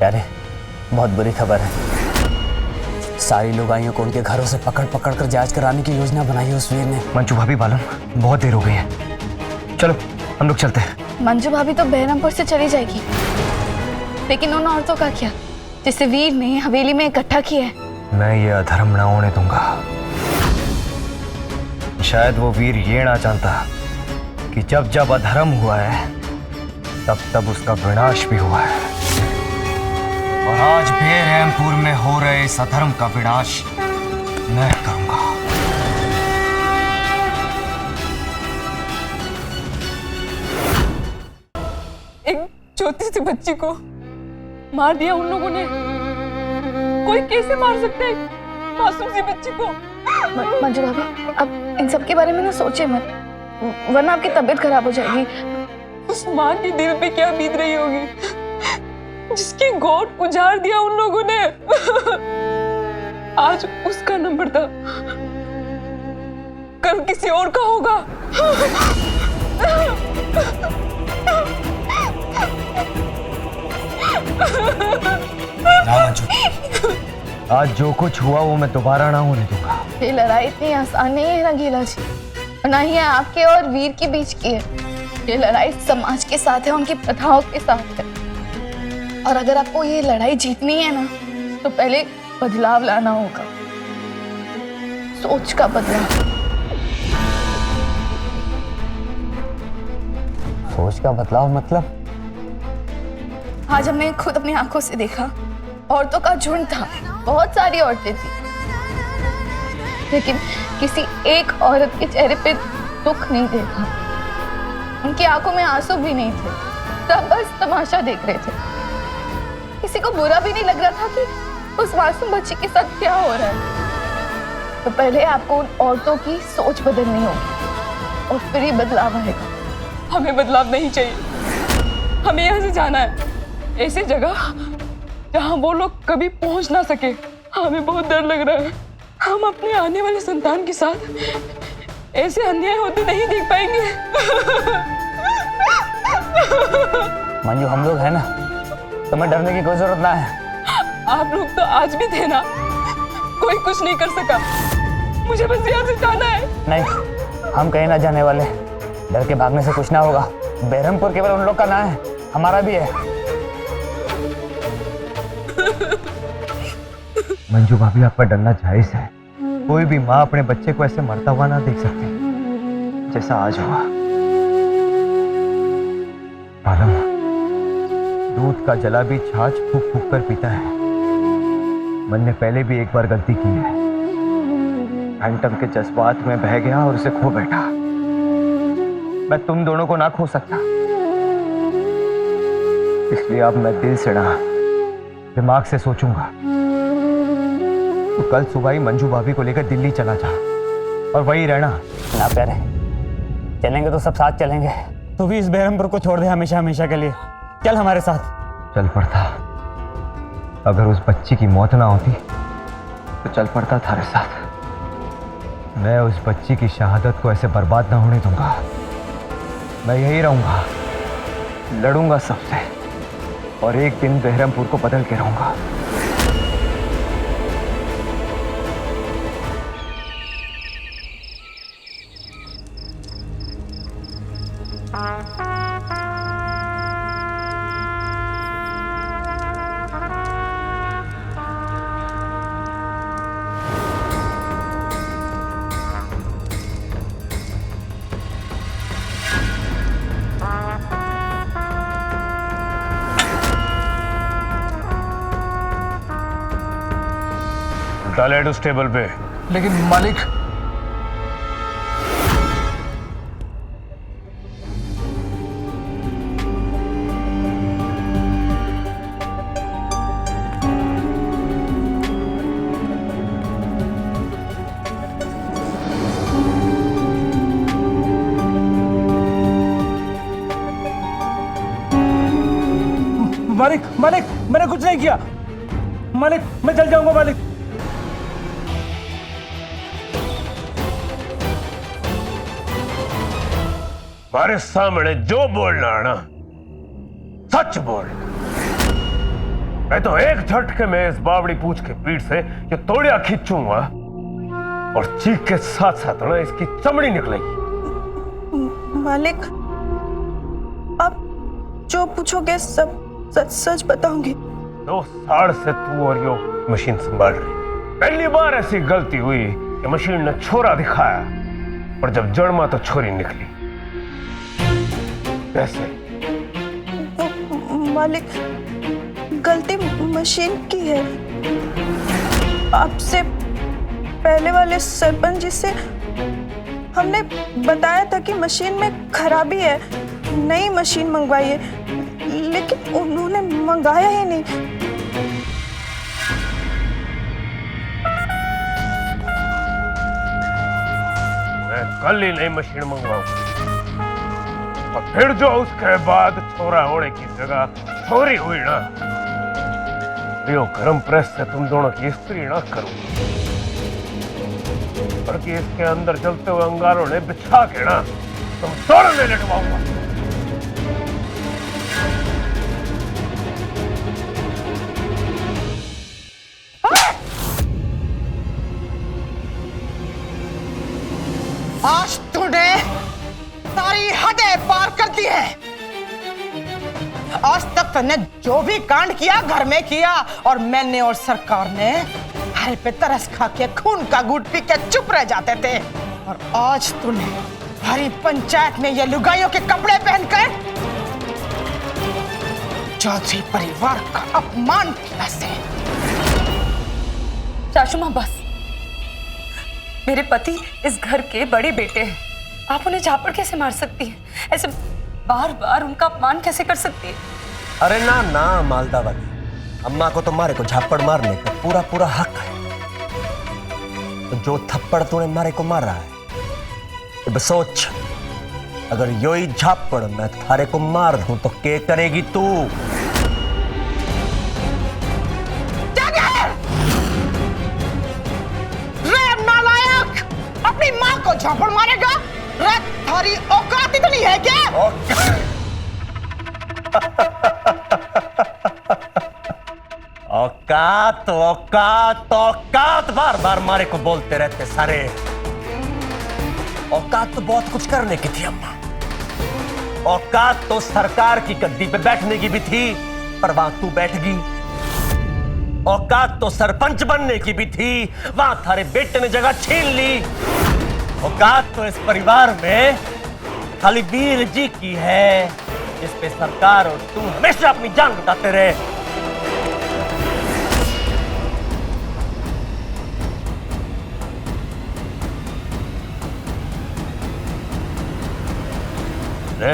प्यारे, बहुत बुरी खबर है। सारी लुगाइयों को उनके घरों से पकड़ पकड़ कर जांच कराने की योजना बनाई है उस वीर ने। मंजू भाभी, बालम, बहुत देर हो गई है, चलो हम लोग चलते हैं। मंजू भाभी तो बहरमपुर से चली जाएगी, लेकिन उन औरतों का क्या जिसे वीर ने हवेली में इकट्ठा किया है? मैं ये अधर्म ना होने दूंगा। शायद वो वीर ये ना जानता कि जब जब अधर्म हुआ है तब तब उसका विनाश भी हुआ है, और आज बेरहमपुर में हो रहे इस अधर्म का विनाश मैं करूंगा। एक छोटी सी बच्ची को मार दिया उन लोगों ने। कोई कैसे मार सकता है मासूम सी बच्ची को? मंजू भाभी, अब इन सब के बारे में ना सोचे मत, वरना आपकी तबीयत खराब हो जाएगी। उस माँ के दिल पे क्या बीत रही होगी जिसकी गोद उजाड़ दिया उन लोगों ने। आज उसका नंबर था, कल किसी और का होगा। आज जो कुछ हुआ वो मैं दोबारा ना होने दूंगा। ये लड़ाई इतनी आसान नहीं है रंगीला जी, ना ही है आपके और वीर के बीच की है। ये लड़ाई समाज के साथ है, उनकी प्रथाओं के साथ है। और अगर आपको ये लड़ाई जीतनी है ना, तो पहले बदलाव लाना होगा, सोच का बदलाव। सोच का बदलाव मतलब? आज हमने खुद अपनी आंखों से देखा, औरतों का झुंड था, बहुत सारी औरतें थी, लेकिन किसी एक औरत के चेहरे पे दुख नहीं देखा, उनकी आंखों में आंसू भी नहीं थे, सब बस तमाशा देख रहे थे। किसी को बुरा भी नहीं लग रहा था कि उस मासूम बच्ची के साथ क्या हो रहा है। तो पहले आपको उन औरतों की सोच बदलनी होगी, और फिर ही बदलाव आएगा। हमें बदलाव नहीं चाहिए, हमें यहाँ से जाना है, ऐसी जगह जहाँ वो लोग कभी पहुँच ना सके। हमें बहुत डर लग रहा है, हम अपने आने वाले संतान के साथ ऐसे अन्याय होते नहीं देख पाएंगे। मंजू, हम लोग हैं ना, तुम्हें डरने की कोई जरूरत ना है। आप लोग तो आज भी थे ना, कोई कुछ नहीं कर सका। मुझे बस यहाँ से जाना है। नहीं, हम कहीं ना जाने वाले। डर के भागने से कुछ ना होगा। बहरमपुर केवल उन लोग का ना है, हमारा भी है। मंजू भाभी, आपका डरना जायज है। कोई भी माँ अपने बच्चे को ऐसे मरता हुआ ना देख सकती जैसा आज हुआ। आलम, दूध का जला भी छाछ फूक फूक कर पीता है। मन ने पहले भी एक बार गलती की है, फैंटम के जज्बात में बह गया और उसे खो बैठा। मैं तुम दोनों को ना खो सकता, इसलिए अब मैं दिल से ना दिमाग से सोचूंगा। तो कल सुबह ही मंजू भाभी को लेकर दिल्ली चला जा और वही रहना। ना प्यारे, चलेंगे तो सब साथ चलेंगे। तू भी इस बहरमपुर को छोड़ दे हमेशा हमेशा के लिए। चल हमारे साथ। चल पड़ता, अगर उस बच्ची की मौत ना होती तो चल पड़ता थारे साथ। मैं उस बच्ची की शहादत को ऐसे बर्बाद ना होने दूंगा। मैं यही रहूंगा, लड़ूंगा सबसे, और एक दिन बहरमपुर को बदल के रहूंगा। डालेट उस टेबल पे। लेकिन मालिक, मालिक मालिक, मैंने कुछ नहीं किया मालिक, मैं चल जाऊंगा मालिक। हमारे सामने जो बोलना है ना, सच बोल। मैं तो एक झटके में इस बावड़ी पूछ के पीठ से ये तोड़िया खींचूंगा और चीख के साथ साथ ना इसकी चमड़ी निकलेगी। मालिक, आप जो पूछोगे सब सच सच बताऊंगी। 2 साल से तू और यो मशीन संभाल रही। पहली बार ऐसी गलती हुई कि मशीन ने छोरा दिखाया, और जब जड़मा तो छोरी निकली। कैसे? मालिक, गलती मशीन की है। आपसे पहले वाले सरपंच जी से हमने बताया था कि मशीन में खराबी है, नई मशीन मंगवाई है, लेकिन उन्होंने मंगाया ही नहीं। मैं कल ही नई मशीन मंगवाऊंगा, और फिर जो उसके बाद छोरा होने की जगह छोरी हुई ना, यो गरम प्रेस से तुम दोनों की इस्त्री ना करूं, बल्कि इसके अंदर जलते हुए अंगारों ने बिछा के ना तुम दोनों ने लटवाऊंगा। आज तूने सारी हदें पार कर दी है। आज तक तूने जो भी कांड किया घर में किया, और मैंने और सरकार ने हल पे तरस खा के खून का घूंट पी के चुप रह जाते थे, और आज तूने हमारी पंचायत में ये लुगाइयों के कपड़े पहनकर चौधरी परिवार का अपमान किया से। सासू माँ बस, मेरे पति इस घर के बड़े बेटे हैं, आप उन्हें झापड़ कैसे मार सकती हैं? ऐसे बार बार उनका अपमान कैसे कर सकती है? अरे ना ना मालदा वाली, अम्मा को तुम्हारे को झापड़ मारने का पूरा पूरा हक है। तो जो थप्पड़ तूने मारे को मार रहा है, अब सोच, अगर यो ही झापड़ मैं थारे को मार दूं तो क्या करेगी तू? अपनी माँ को झापड़ मारेगा? रे थारी औकात इतनी है क्या? औकात औकात औकात बार बार मारे को बोलते रहते सारे। औकात तो बहुत कुछ करने की थी अम्मा। औकात तो सरकार की गद्दी पे बैठने की भी थी, पर वहां तू बैठ गई। औकात तो सरपंच बनने की भी थी, वहां थारे बेटे ने जगह छीन ली। औकात तो इस परिवार में खाली वीर जी की है, जिस पे सरकार और तू हमेशा अपनी जान लुटाते रहे।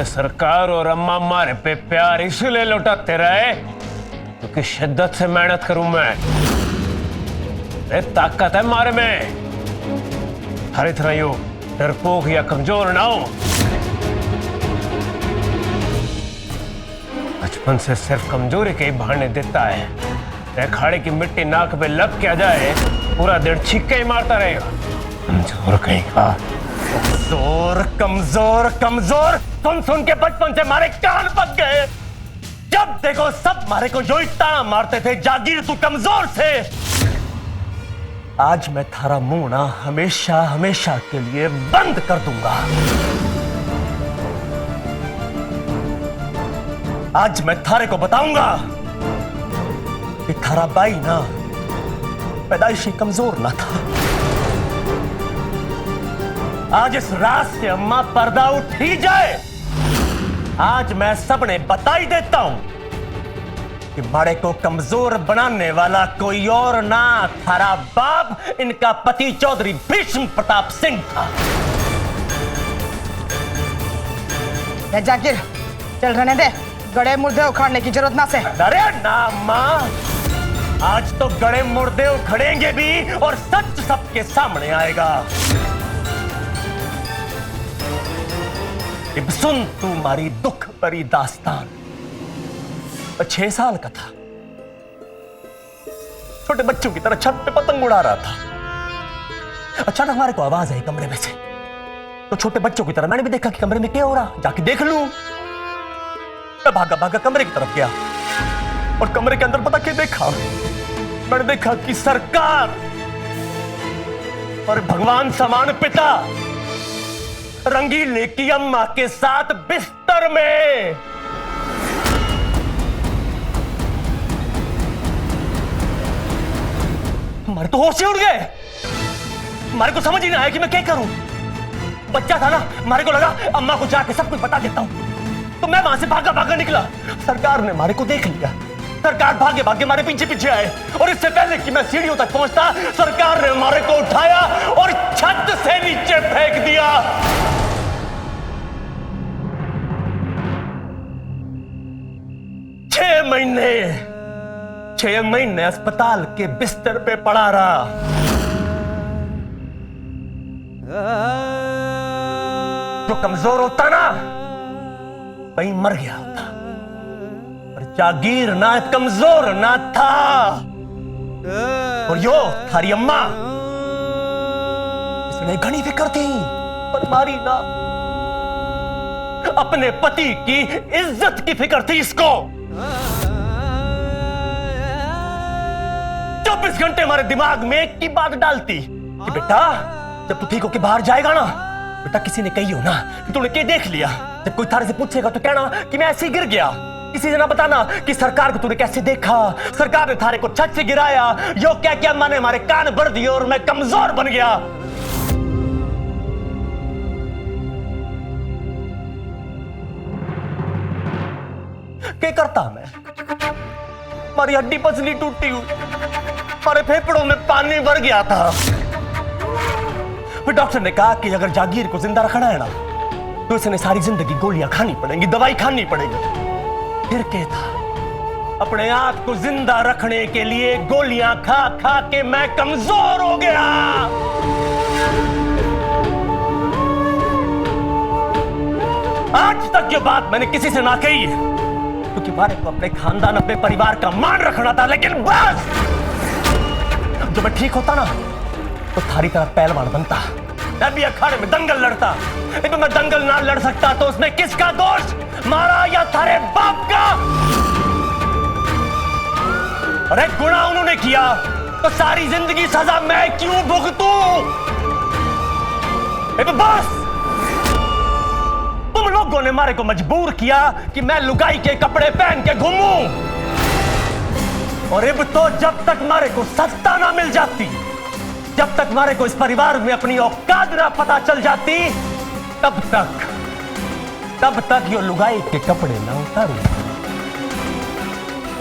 सरकार और अम्मा मारे पे प्यार इसलिए लौटाते रहे क्योंकि शिद्दत से मेहनत करूं मैं। ताकत है मारे में, हर तरह यो डरपोक या कमजोर ना हो। बचपन से सिर्फ कमजोरी के ही बहाने देता है। खाड़े की मिट्टी नाक पे लग के आ जाए, पूरा दिन छिक्के ही मारता रहेगा। कमजोर कहीं का। कमजोर कमजोर कमजोर सुन सुन के बचपन से मारे कान पक गए। जब देखो सब मारे को जो ही ताना मारते थे, जागीर तू कमजोर से। आज मैं थारा मुंह ना हमेशा हमेशा के लिए बंद कर दूंगा। आज मैं थारे को बताऊंगा कि थारा बाई ना पैदाइशी कमजोर ना था। आज इस रात से अम्मा पर्दा उठ ही जाए। आज मैं सबने बता ही देता हूं कि माड़े को कमजोर बनाने वाला कोई और ना, थारा बाप, इनका पति चौधरी भीष्म प्रताप सिंह था। जाकिर, चल रहने दे, गड़े मुर्दे उखाड़ने की जरूरत ना से। अरे ना मां, आज तो गड़े मुर्दे उखड़ेंगे भी और सच सबके सामने आएगा। अब सुन तू मारी दुख भरी दास्तान। 6 साल का था, छोटे बच्चों की तरह छत पे पतंग उड़ा रहा था। अचानक हमारे को आवाज आई कमरे में से, तो छोटे बच्चों की तरह मैंने भी देखा कि कमरे में क्या हो रहा, जाके देख लूं। मैं भागा भागा कमरे की तरफ गया। और कमरे के अंदर पता क्या देखा? मैंने देखा कि सरकार और भगवान समान पिता रंगीले की अम्मा के साथ बिस्तर में। हमारे तो होश ही उड़ गए। हमारे को समझ ही नहीं आया कि मैं क्या करूं। बच्चा था ना, हमारे को लगा अम्मा को जाके सब कुछ बता देता हूं, तो मैं वहां से भागा भागा निकला। सरकार ने हमारे को देख लिया। सरकार भागे भागे हमारे पीछे पीछे आए और इससे पहले कि मैं सीढ़ियों तक पहुंचता, सरकार ने हमारे को उठाया और छत से नीचे फेंक दिया। छह महीने अस्पताल के बिस्तर पे पड़ा रहा। जो कमजोर होता ना वही मर गया होता, और जागीर ना कमजोर ना था। और यो थारी अम्मा, इसने घनी फिक्र थी पर मारी ना। अपने पति की इज्जत की फिक्र थी इसको। 24 घंटे हमारे दिमाग में एक की बात डालती कि बेटा जब तू ठीक होके बाहर जाएगा ना, बेटा किसी ने कही हो ना कि तूने क्या देख लिया। जब कोई थारे से पूछेगा तो कहना कि मैं ऐसे ही गिर गया। किसी से ना बताना कि सरकार को तूने कैसे देखा, सरकार ने थारे को छत से गिराया। यो क्या क्या माने हमारे कान भर दिए और मैं कमजोर बन गया। क्या करता मैं? हमारी हड्डी पसली टूटी हुई, हमारे फेफड़ों में पानी भर गया था। फिर डॉक्टर ने कहा कि अगर जागीर को जिंदा रखना है ना, तो इसने सारी जिंदगी गोलियां खानी पड़ेंगी, दवाई खानी पड़ेगी। फिर क्या था, अपने आप को जिंदा रखने के लिए गोलियां खा खा के मैं कमजोर हो गया। आज तक ये बात मैंने किसी से ना कही है, क्योंकि हमारे को अपने खानदान अपने परिवार का मान रखना था। लेकिन बस जब मैं ठीक होता ना, तो थारी तरह पहलवान बनता, मैं भी अखाड़े में दंगल लड़ता। लेकिन मैं दंगल ना लड़ सकता तो उसमें किसका दोष, मारा या थारे बाप का? अरे गुनाह उन्होंने किया तो सारी जिंदगी सजा मैं क्यों भुगतूं? बस तुम लोगों ने मारे को मजबूर किया कि मैं लुगाई के कपड़े पहन के घूमूं। और अब तो जब तक मारे को सत्ता ना मिल जाती, जब तक मारे को इस परिवार में अपनी औकात ना पता चल जाती, तब तक यो लुगाई के कपड़े ना उतारू।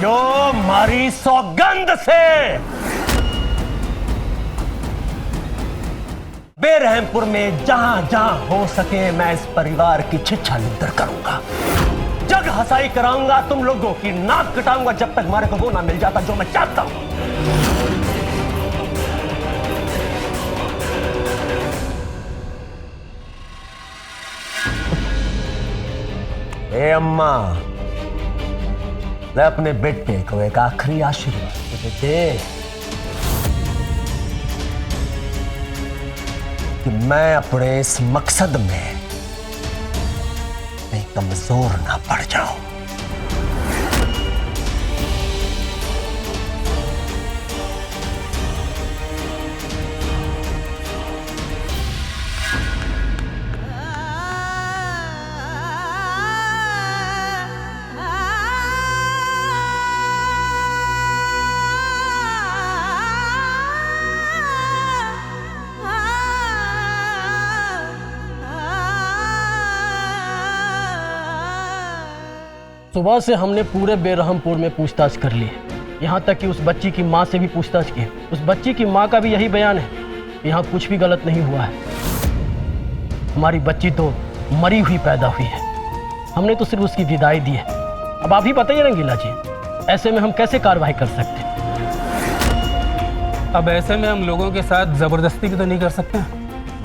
यो मारी सौगंध से बेरहमपुर में जहां जहां हो सके मैं इस परिवार की छिछालिंतर करूंगा, जग हंसाई कराऊंगा, तुम लोगों की नाक कटाऊंगा, जब तक मारे को वो ना मिल जाता जो मैं चाहता हूं। ए अम्मा, मैं अपने बेटे को एक आखिरी आशीर्वाद दे कि मैं अपने इस मकसद में कमजोर ना पड़ जाऊं। सुबह से हमने पूरे बेरहमपुर में पूछताछ कर ली, यहाँ तक कि उस बच्ची की माँ से भी पूछताछ की। उस बच्ची की माँ का भी यही बयान है, यहाँ कुछ भी गलत नहीं हुआ है। हमारी बच्ची तो मरी हुई पैदा हुई है, हमने तो सिर्फ उसकी विदाई दी है। अब आप ही बताइए रंगीला जी, ऐसे में हम कैसे कार्रवाई कर सकते हैं? अब ऐसे में हम लोगों के साथ जबरदस्ती भी तो नहीं कर सकते।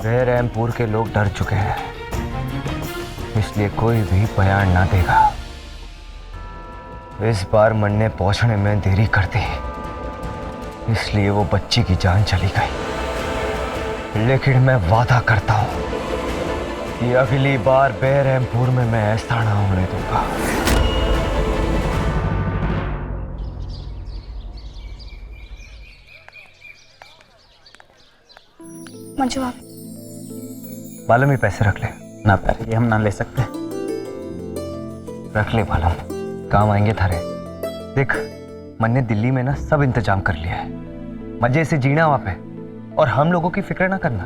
बेरहमपुर के लोग डर चुके हैं, इसलिए कोई भी बयान ना देगा। इस बार मरने पहुंचने में देरी कर दी, इसलिए वो बच्ची की जान चली गई। लेकिन मैं वादा करता हूं कि अगली बार बेरहमपुर में मैं ऐसा ना होने दूंगा। मंजू आप बालम, ये पैसे रख ले। ना प्यारे, ये हम ना ले सकते। रख ले बालम, काम आएंगे थारे। देख, मन ने दिल्ली में ना सब इंतजाम कर लिया है, मजे से जीना वहां पे, और हम लोगों की फिक्र ना करना।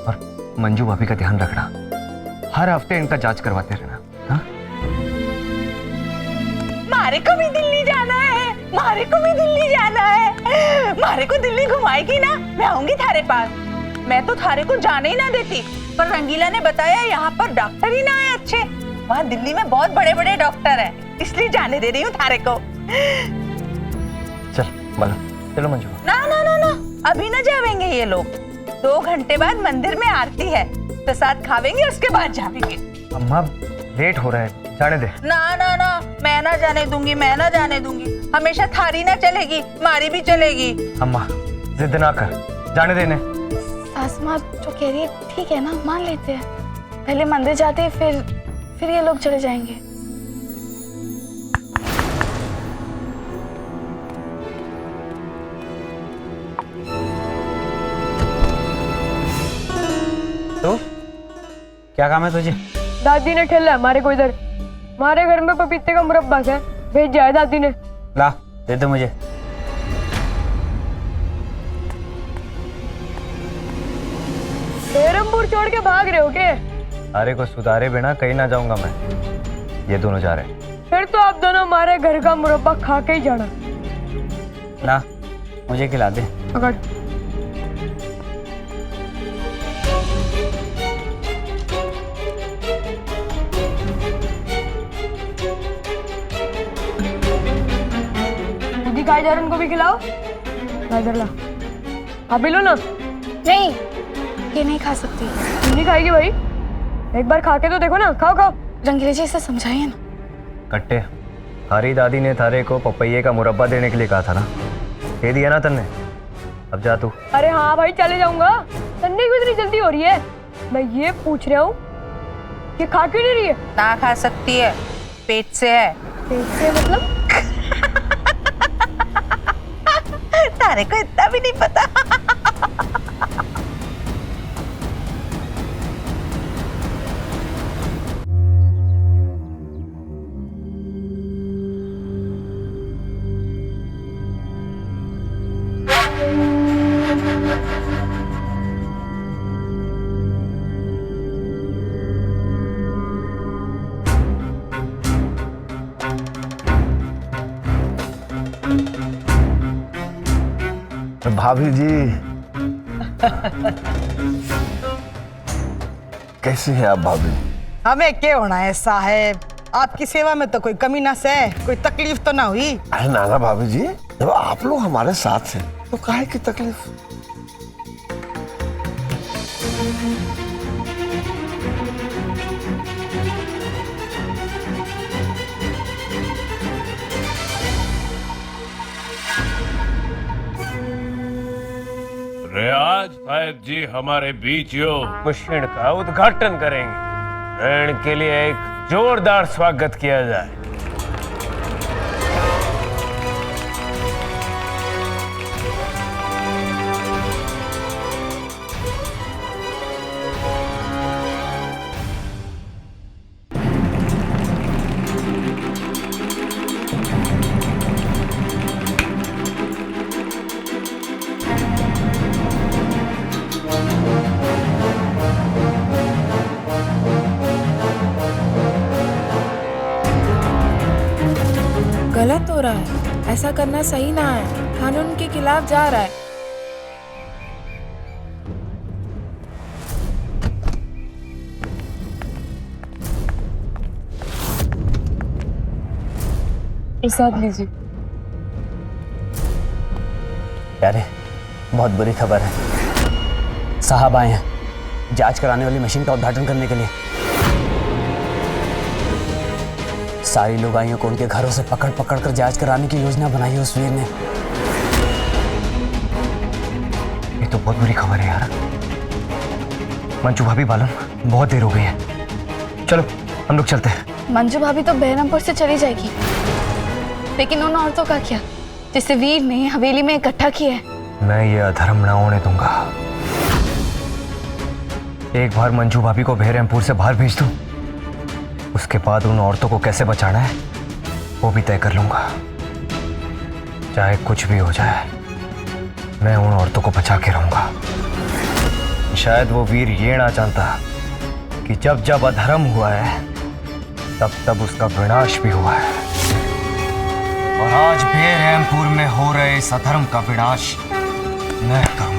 और मंजू भाभी का ध्यान रखना, हर हफ्ते इनका जांच करवाते रहना। हाँ? मारे को भी दिल्ली जाना है, मारे को भी दिल्ली जाना है। मारे को दिल्ली घुमाएगी ना, मैं आऊंगी थारे पास। मैं तो थारे को जाने ही ना देती, पर रंगीला ने बताया यहाँ पर डॉक्टर ही ना है अच्छे। वहाँ दिल्ली में बहुत बड़े बड़े डॉक्टर हैं, इसलिए जाने दे रही हूँ थारे को। चल बालम, चलो मंजू। ना ना ना ना, अभी ना जावेंगे ये लोग। 2 घंटे बाद मंदिर में आरती है, प्रसाद खावेंगे, उसके बाद जावेंगे। अम्मा लेट हो रहा है, जाने दे। ना ना ना, मैं ना जाने दूंगी, मैं ना जाने दूंगी। हमेशा थारी ना चलेगी, मारी भी चलेगी। अम्मा जिद ना कर, जाने देने। सास माँ जो कह रही है ठीक है ना, मान लेते हैं। पहले मंदिर जाते हैं, फिर ये लोग चले जाएंगे। तो क्या काम है तुझे? दादी ने ठेला हमारे को इधर, हमारे घर में पपीते का मुरब्बा है, भेज जाए दादी ने। ला दे दो मुझे। बेरमपुर छोड़ के भाग रहे हो क्या? अरे को सुधारे बिना कहीं ना जाऊंगा मैं, ये दोनों जा रहे। फिर तो आप दोनों हमारे घर का मुरब्बा खा के ही जाना। ला मुझे खिला दे। पकड़। खाई जा रहे उनको भी खिलाओ। इधर ला, आप भी लो ना। नहीं, ये नहीं खा सकती। नहीं खाएगी भाई, एक बार खा के तो देखो ना। खाओ खाओ। रंगीला जी इसे समझाइए ना। कट्टे, हरी दादी ने थारे को पपैये का मुरब्बा देने के लिए कहा था ना, दे दिया ना तन्ने। अब जा तू। अरे हाँ भाई, चले जाऊंगा। तन्ने क्यों इतनी जल्दी हो रही है? मैं ये पूछ रहा हूँ कि खा क्यों नहीं रही है? ना खा सकती है, पेट से है। पेट से मतलब? तारे को इतना भी नहीं पता। भाभी जी कैसी है आप भाभी? हमें क्या होना है साहब, आपकी सेवा में तो कोई कमी ना से, कोई तकलीफ तो ना हुई। अरे नाना भाभी जी, जब आप लोग हमारे साथ हैं तो काहे की तकलीफ? आज साहेब जी हमारे बीच यो मशीन का उद्घाटन करेंगे। ऋण के लिए एक जोरदार स्वागत किया जाए। गलत हो रहा है, ऐसा करना सही ना है, कानून के खिलाफ जा रहा है। प्रसाद लीजिए। प्यारे, बहुत बुरी खबर है। साहब आए हैं जांच कराने वाली मशीन का उद्घाटन करने के लिए। सारी लोग आई को उनके घरों से पकड़ पकड़ कर जांच कराने की योजना बनाई है उस वीर ने। ये तो बहुत बुरी खबर है यार। मंजू भाभी, बालम, बहुत देर हो गई है, चलो हम लोग चलते हैं। मंजू भाभी तो बहरमपुर से चली जाएगी, लेकिन उन औरतों का क्या जिसे वीर ने हवेली में इकट्ठा किया है? मैं ये अधर्म ना होने दूंगा। एक बार मंजू भाभी को बहरमपुर से बाहर भेज दूं, उसके बाद उन औरतों को कैसे बचाना है वो भी तय कर लूंगा। चाहे कुछ भी हो जाए, मैं उन औरतों को बचा के रहूंगा। शायद वो वीर ये ना जानता कि जब जब अधर्म हुआ है तब तब उसका विनाश भी हुआ है। और आज बेरहमपुर में हो रहे इस अधर्म का विनाश मैं करूंगा।